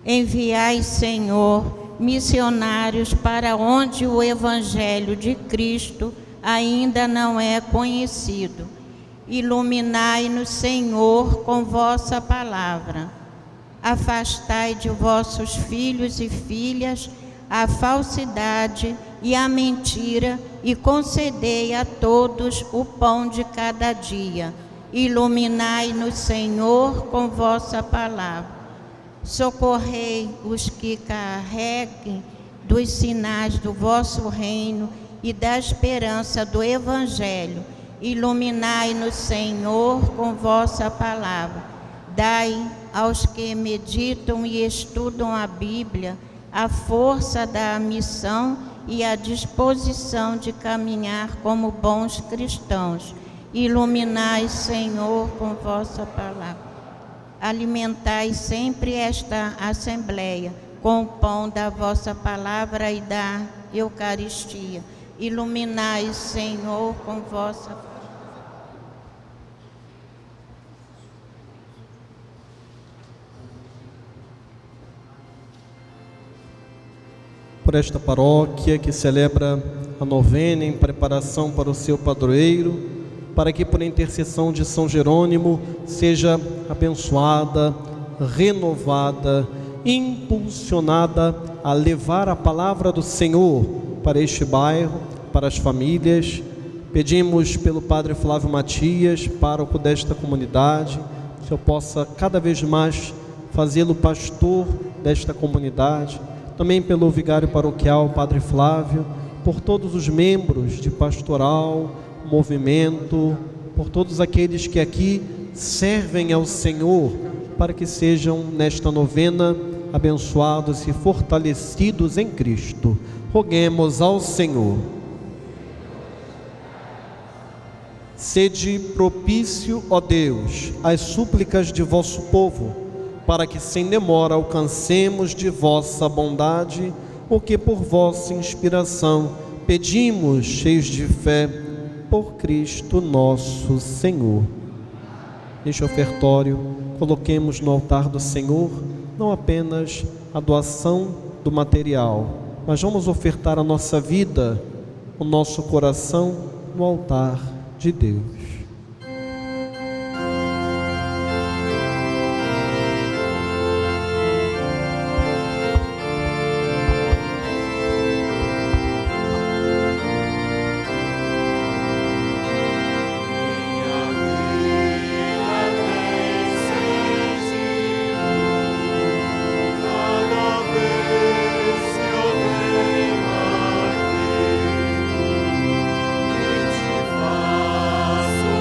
Enviai, Senhor, missionários para onde o Evangelho de Cristo ainda não é conhecido. Iluminai-nos, Senhor, com vossa palavra. Afastai de vossos filhos e filhas a falsidade e a mentira e concedei a todos o pão de cada dia. Iluminai-nos, Senhor, com vossa palavra. Socorrei os que carreguem dos sinais do vosso reino e da esperança do Evangelho. Iluminai-nos, Senhor, com vossa palavra. Dai aos que meditam e estudam a Bíblia a força da missão e a disposição de caminhar como bons cristãos. Iluminai, Senhor, com vossa palavra. Alimentai sempre esta Assembleia com o pão da vossa palavra e da Eucaristia. Iluminai, Senhor, com vossa palavra. Por esta paróquia que celebra a novena em preparação para o seu padroeiro, para que por intercessão de São Jerônimo seja abençoada, renovada, impulsionada a levar a palavra do Senhor para este bairro, para as famílias. Pedimos pelo Padre Flávio Matias, pároco desta comunidade, que eu possa cada vez mais fazê-lo pastor desta comunidade. Também pelo vigário paroquial, Padre Flávio, por todos os membros de pastoral, movimento, por todos aqueles que aqui servem ao Senhor, para que sejam nesta novena abençoados e fortalecidos em Cristo. Roguemos ao Senhor. Sede propício, ó Deus, às súplicas de vosso povo, para que sem demora alcancemos de vossa bondade o que por vossa inspiração pedimos, cheios de fé, por Cristo nosso Senhor. Neste ofertório, coloquemos no altar do Senhor não apenas a doação do material, mas vamos ofertar a nossa vida, o nosso coração no altar de Deus. Faço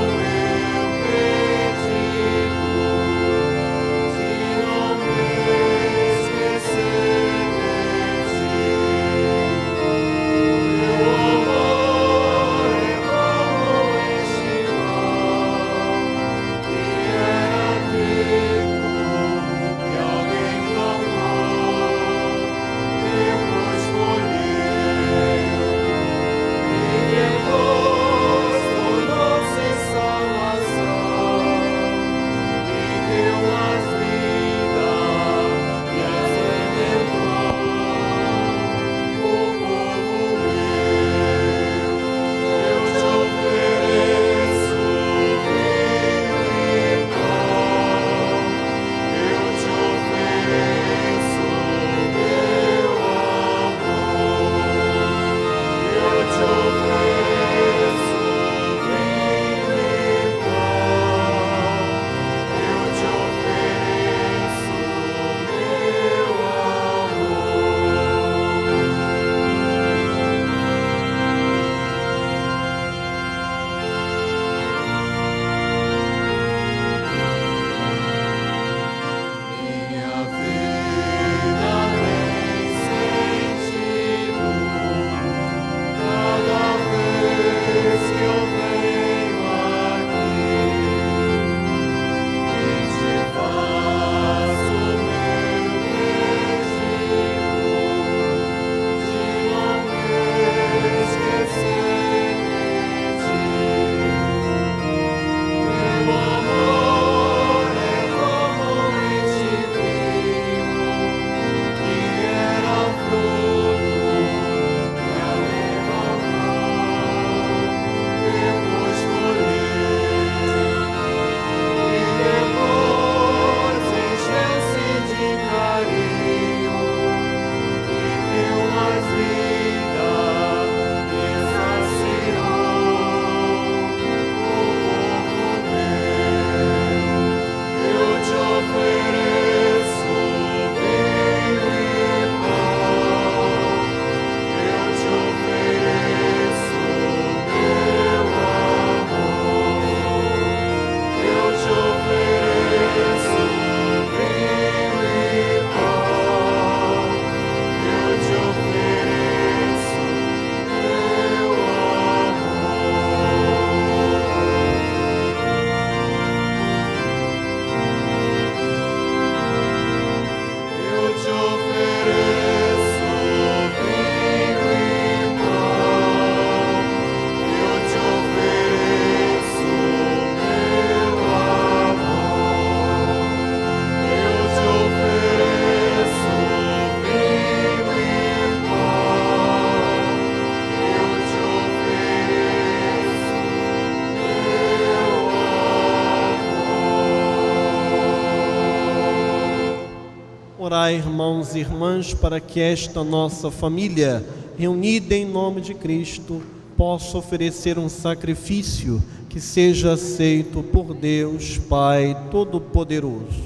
Orai, irmãos e irmãs, para que esta nossa família, reunida em nome de Cristo, possa oferecer um sacrifício que seja aceito por Deus, Pai Todo-Poderoso.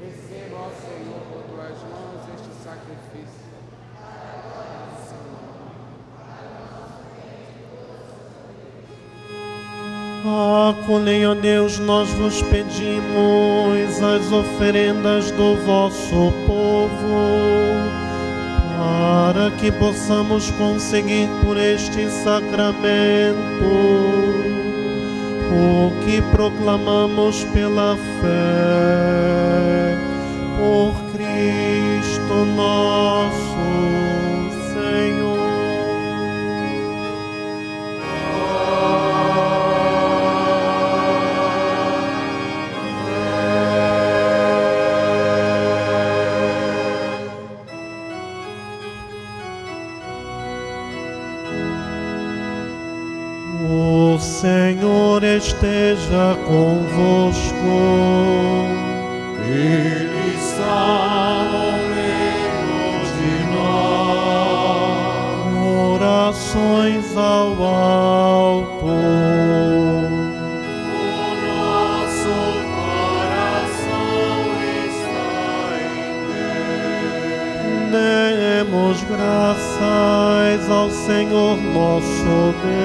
Receba, ó Senhor, por tuas mãos este sacrifício. Acolhei, ó Deus, nós vos pedimos as oferendas do vosso povo, para que possamos conseguir por este sacramento o que proclamamos pela fé, por Cristo nosso Senhor. O Senhor esteja convosco. Ele está no meio de nós. Orações ao alto. O nosso coração está em Deus. Demos graças ao Senhor nosso Deus.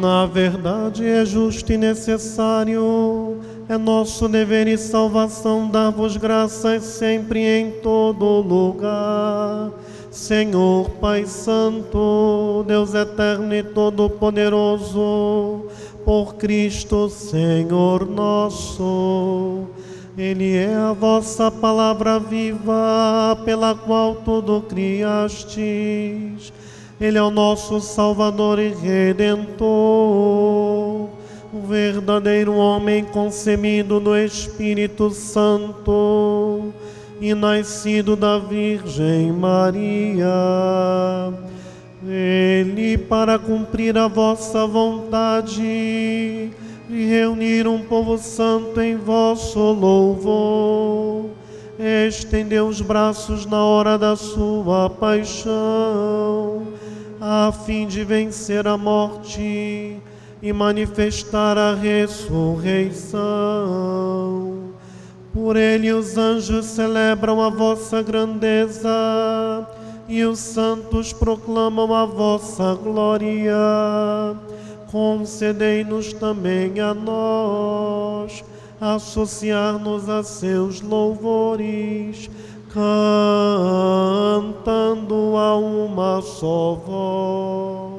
Na verdade é justo e necessário, é nosso dever e salvação dar-vos graças sempre e em todo lugar. Senhor Pai Santo, Deus eterno e todo-poderoso, por Cristo Senhor nosso. Ele é a vossa palavra viva, pela qual tudo criastes. Ele é o nosso Salvador e Redentor, o verdadeiro homem concebido do Espírito Santo e nascido da Virgem Maria. Ele, para cumprir a vossa vontade e reunir um povo santo em vosso louvor, estendeu os braços na hora da sua paixão, a fim de vencer a morte e manifestar a ressurreição. Por ele os anjos celebram a vossa grandeza e os santos proclamam a vossa glória. Concedei-nos também a nós associar-nos a seus louvores, cantando a uma só voz.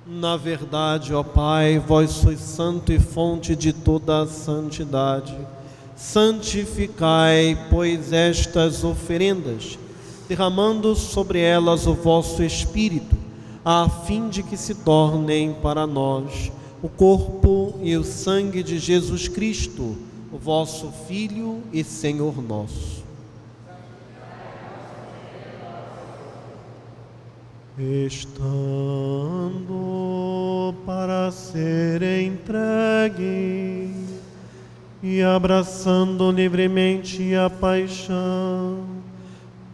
Na verdade, ó Pai, vós sois santo e fonte de toda a santidade. Santificai, pois, estas oferendas, derramando sobre elas o vosso Espírito, a fim de que se tornem para nós o corpo e o sangue de Jesus Cristo, o vosso Filho e Senhor nosso. estando para ser entregue e abraçando livremente a paixão,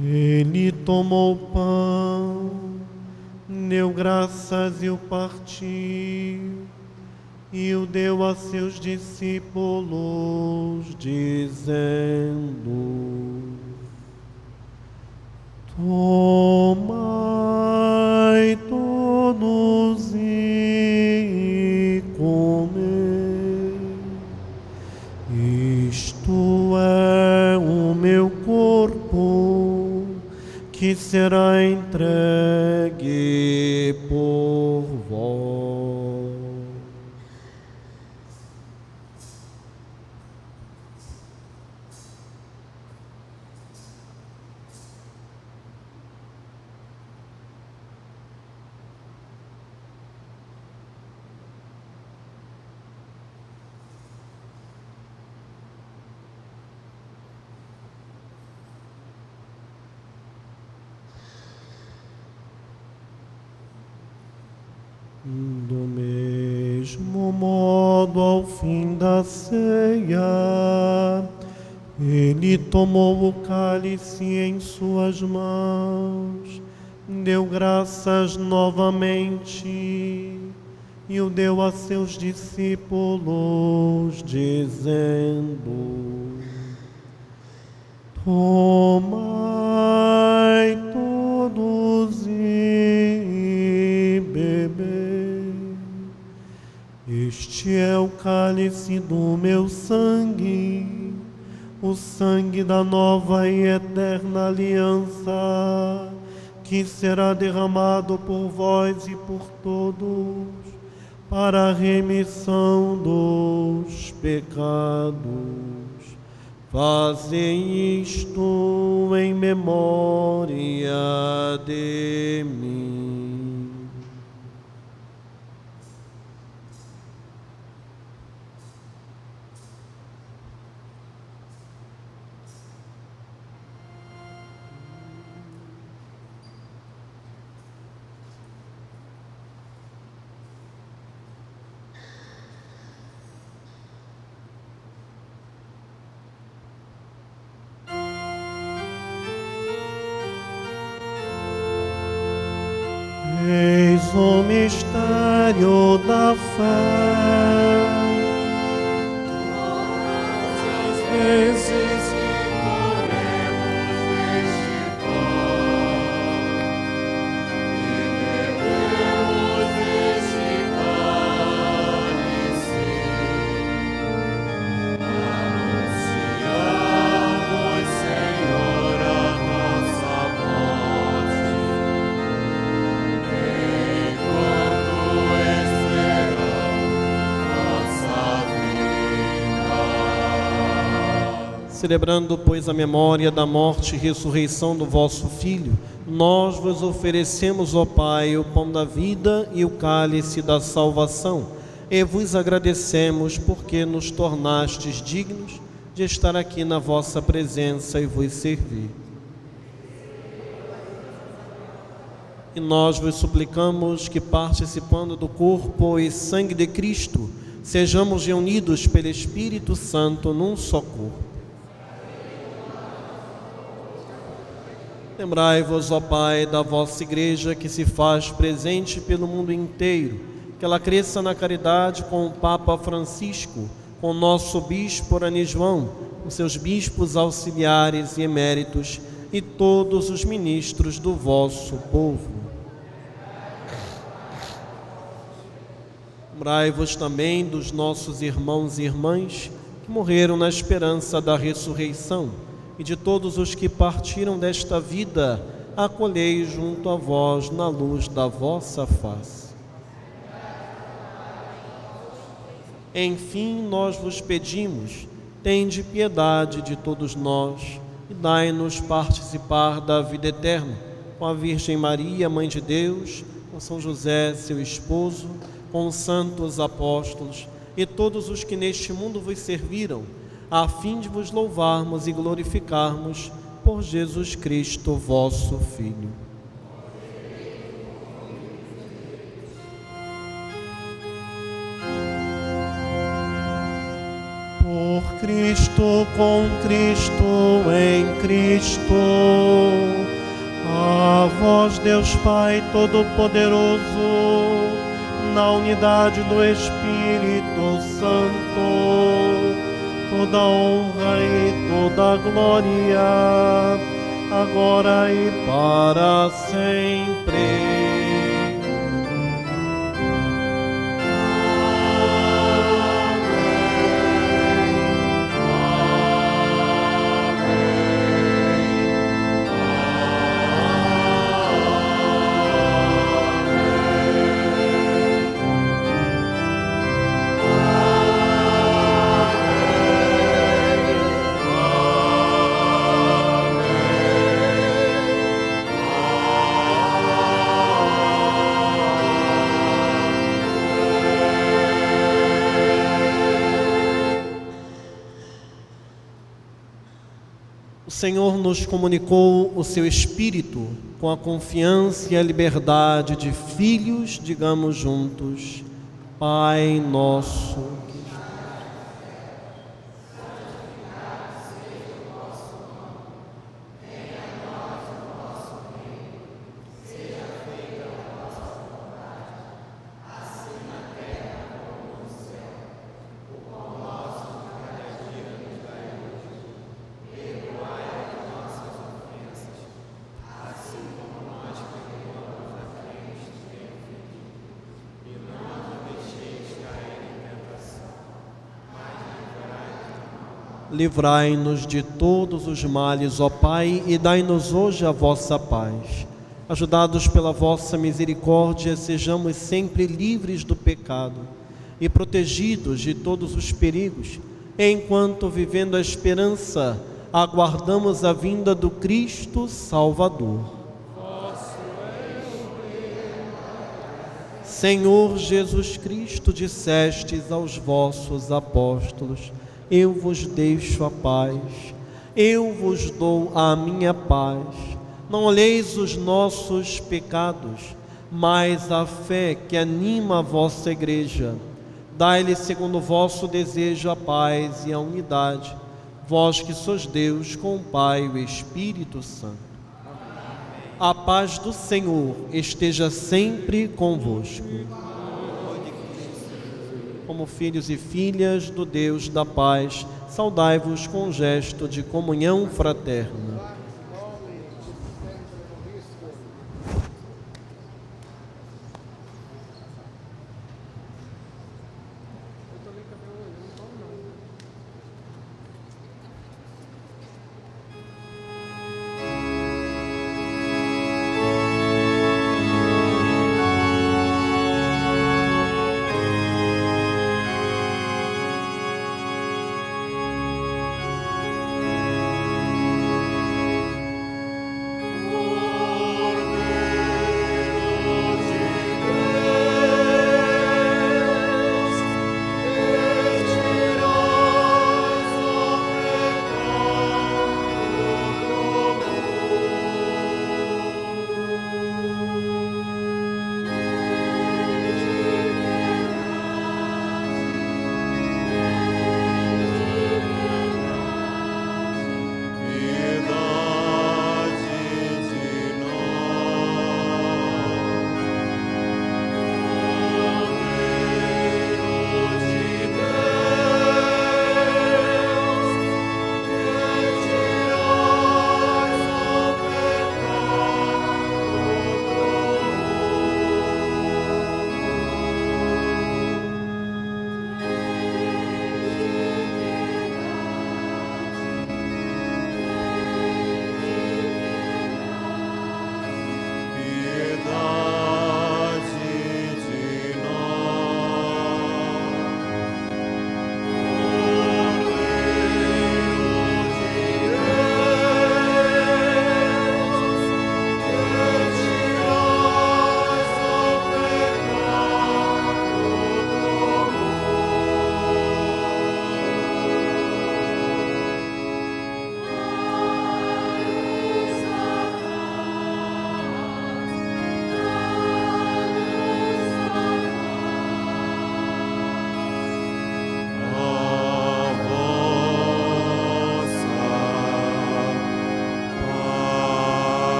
ele tomou o pão, deu graças e o partiu, e o deu a seus discípulos, dizendo: tomai todos e comei, isto é o meu corpo, que será entregue por vós. Do mesmo modo, ao fim da ceia, ele tomou o cálice em suas mãos, deu graças novamente e o deu a seus discípulos, dizendo: tomai todos e bebei. Este é o cálice do meu sangue, o sangue da nova e eterna aliança, que será derramado por vós e por todos, para a remissão dos pecados. Fazei isto em memória de mim. Eis o mistério da fé. Todas as vezes que comemos deste pão e bebemos deste cálice, anunciamos, Senhor, a nossa morte, Celebrando, pois, a memória da morte e ressurreição do vosso Filho, nós vos oferecemos, ó Pai, o pão da vida e o cálice da salvação, e vos agradecemos porque nos tornastes dignos de estar aqui na vossa presença e vos servir. E nós vos suplicamos que, participando do corpo e sangue de Cristo, sejamos reunidos pelo Espírito Santo num só corpo. Lembrai-vos, ó Pai, da vossa Igreja que se faz presente pelo mundo inteiro, que ela cresça na caridade com o Papa Francisco, com o nosso Bispo Anisvão, com seus bispos auxiliares e eméritos e todos os ministros do vosso povo. Lembrai-vos também dos nossos irmãos e irmãs que morreram na esperança da ressurreição, e de todos os que partiram desta vida, acolhei junto a vós na luz da vossa face. Enfim, nós vos pedimos, tende piedade de todos nós e dai-nos participar da vida eterna, com a Virgem Maria, Mãe de Deus, com São José, seu esposo, com os santos apóstolos e todos os que neste mundo vos serviram, a fim de vos louvarmos e glorificarmos por Jesus Cristo, vosso Filho. Cristo, com Cristo, em Cristo. A vós, Deus Pai Todo-Poderoso, na unidade do Espírito Santo, toda honra e toda glória, agora e para sempre. O Senhor nos comunicou o seu Espírito com a confiança e a liberdade de filhos, digamos juntos: Pai nosso. Livrai-nos de todos os males, ó Pai, e dai-nos hoje a vossa paz. Ajudados pela vossa misericórdia, sejamos sempre livres do pecado e protegidos de todos os perigos, enquanto, vivendo a esperança, aguardamos a vinda do Cristo Salvador. Senhor Jesus Cristo, dissestes aos vossos apóstolos: eu vos deixo a paz, eu vos dou a minha paz. Não olheis os nossos pecados, mas a fé que anima a vossa igreja. Dai-lhe, segundo o vosso desejo, a paz e a unidade, vós que sois Deus, com o Pai e o Espírito Santo. A paz do Senhor esteja sempre convosco. Como filhos e filhas do Deus da paz, saudai-vos com um gesto de comunhão fraterna.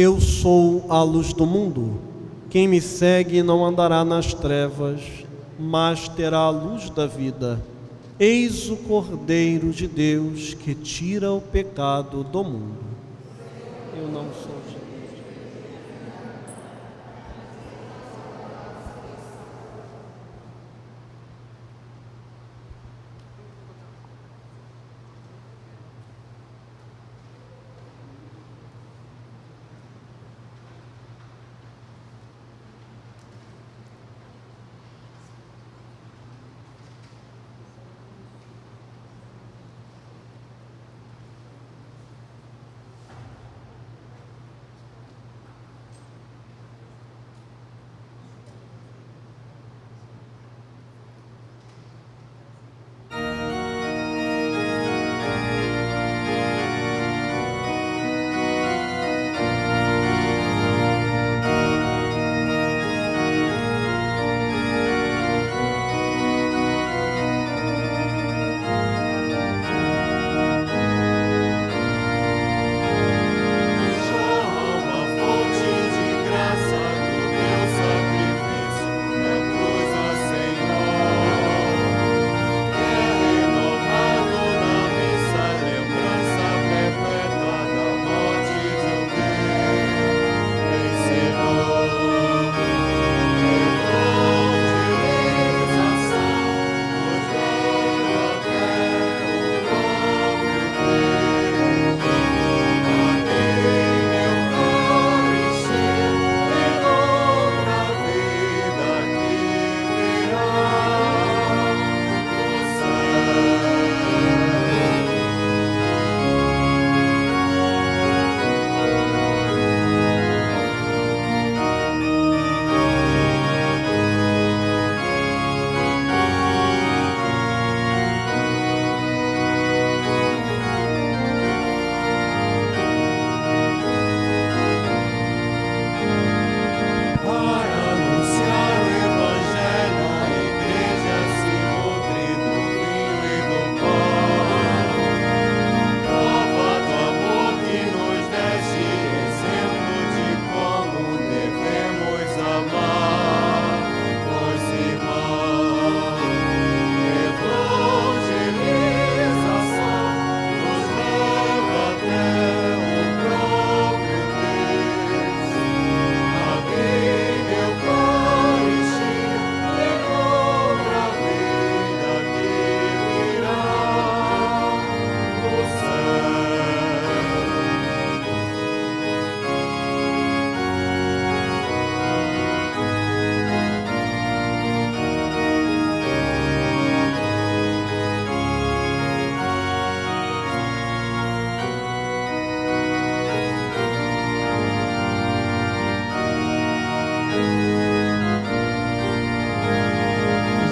Eu sou a luz do mundo. Quem me segue não andará nas trevas, mas terá a luz da vida. Eis o Cordeiro de Deus que tira o pecado do mundo. Eu não sou Jesus.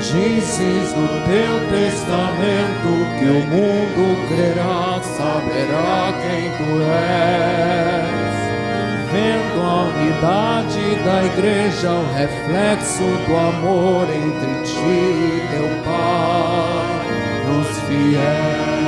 Dizes no teu testamento que o mundo crerá, saberá quem tu és. Vendo a unidade da igreja, o reflexo do amor entre ti e teu Pai, nos fiéis.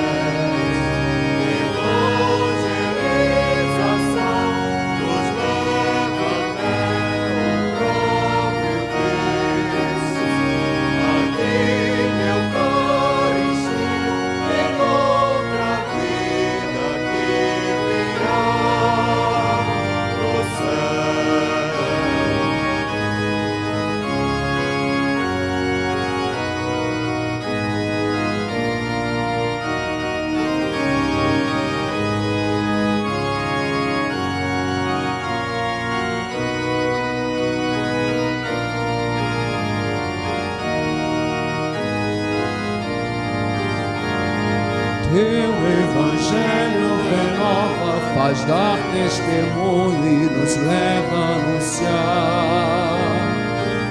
Teu Evangelho renova, faz dar testemunho e nos leva a anunciar.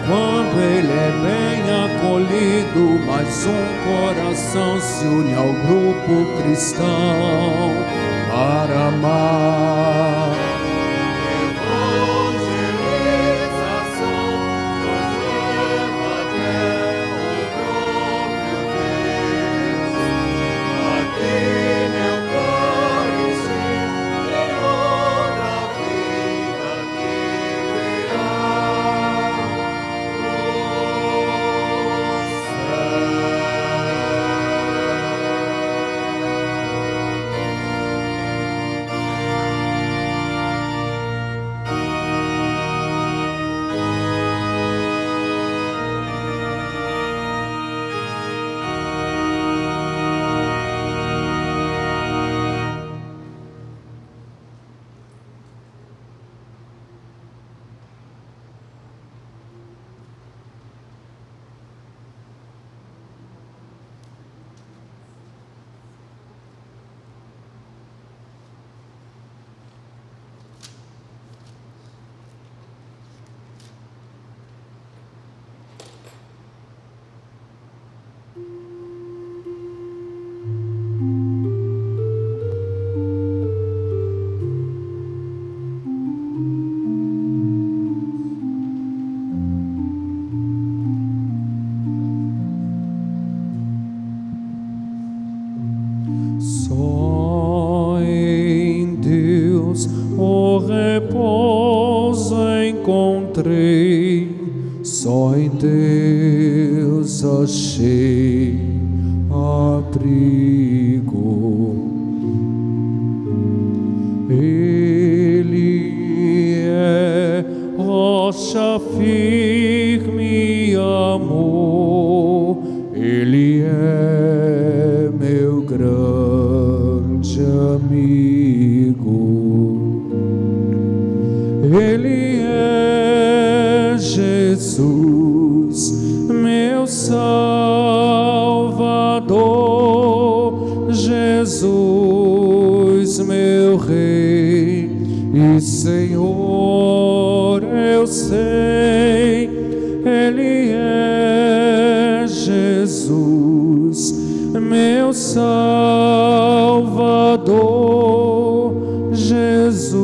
Quando ele é bem acolhido, mais um coração se une ao grupo cristão para amar. Vida encontrei, só em Deus achei abrigo. Ele é rocha firme, amor, Ele é meu grande amigo. Ele é Jesus, meu Salvador, Jesus, meu Rei e Senhor, eu sei, Ele é Jesus, meu Salvador, Jesus,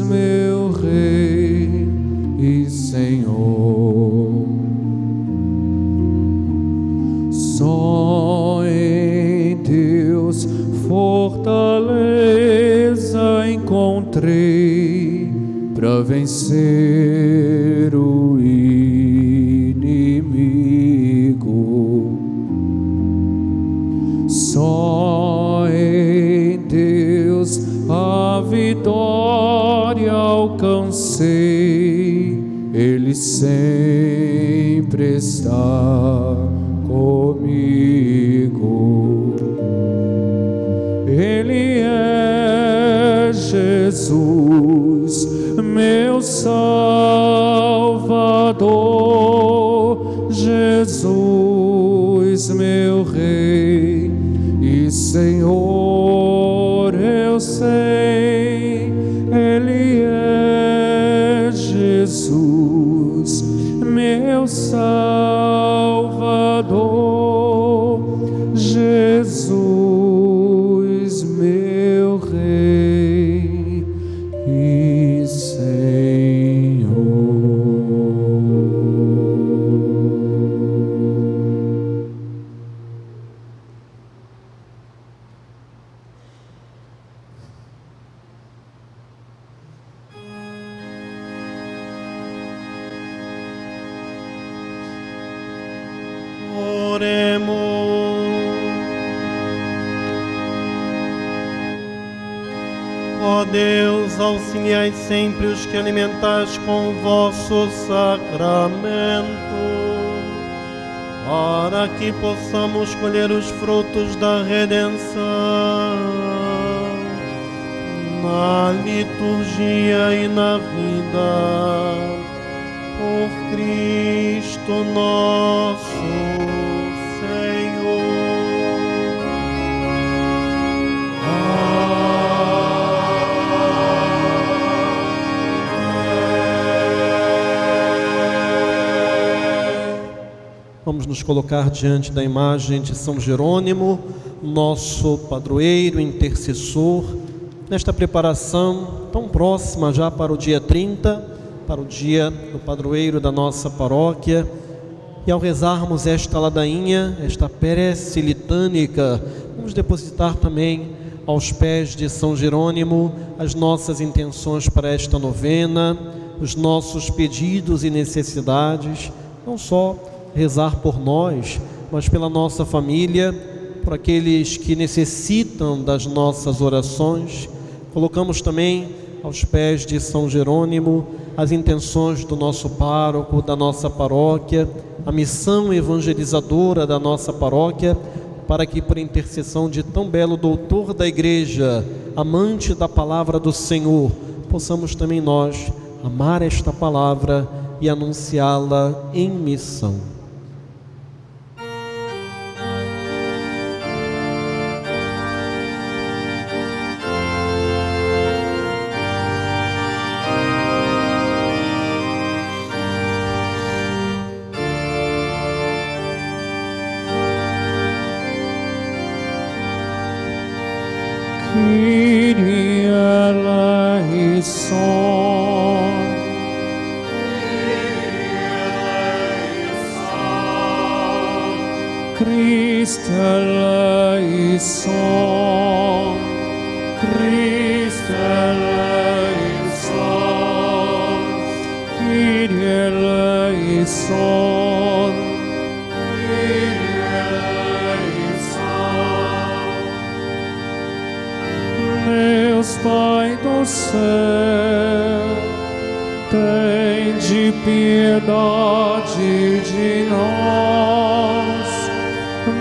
meu Rei e Senhor. Só em Deus fortaleza encontrei para vencer o inimigo. Só em Deus a vitória alcancei, Ele sempre está comigo. Ele é Jesus, meu Salvador, Jesus, meu Rei e Senhor, eu sei, Ele é Jesus, meu Salvador, Jesus, meu Rei e Senhor. Ó Deus, auxiliai sempre os que alimentais com o vosso sacramento, para que possamos colher os frutos da redenção na liturgia e na vida, por Cristo nosso Senhor. Vamos nos colocar diante da imagem de São Jerônimo, nosso padroeiro, intercessor, nesta preparação tão próxima já para o dia 30, para o dia do padroeiro da nossa paróquia. E ao rezarmos esta ladainha, esta prece litânica, vamos depositar também aos pés de São Jerônimo as nossas intenções para esta novena, os nossos pedidos e necessidades, não só rezar por nós, mas pela nossa família, por aqueles que necessitam das nossas orações. Colocamos também aos pés de São Jerônimo as intenções do nosso pároco, da nossa paróquia, a missão evangelizadora da nossa paróquia, para que por intercessão de tão belo doutor da Igreja, amante da palavra do Senhor, possamos também nós amar esta palavra e anunciá-la em missão. Kyrie eleison, Christe eleison, Christe eleison, eleison. Deus Pai do céu, tende piedade de nós.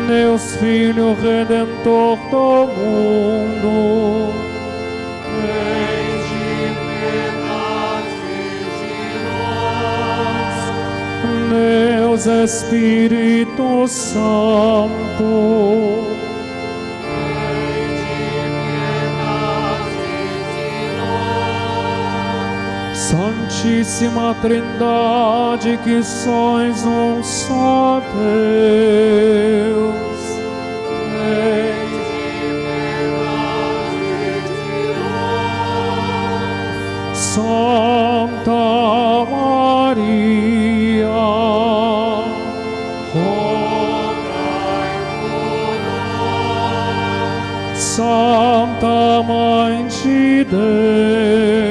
Deus Filho Redentor do mundo, tende piedade de nós. Deus Espírito Santo, Santíssima Trindade, que sois um só Deus, tende piedade de nós. Santa Maria, rogai por nós. Santa Mãe de Deus,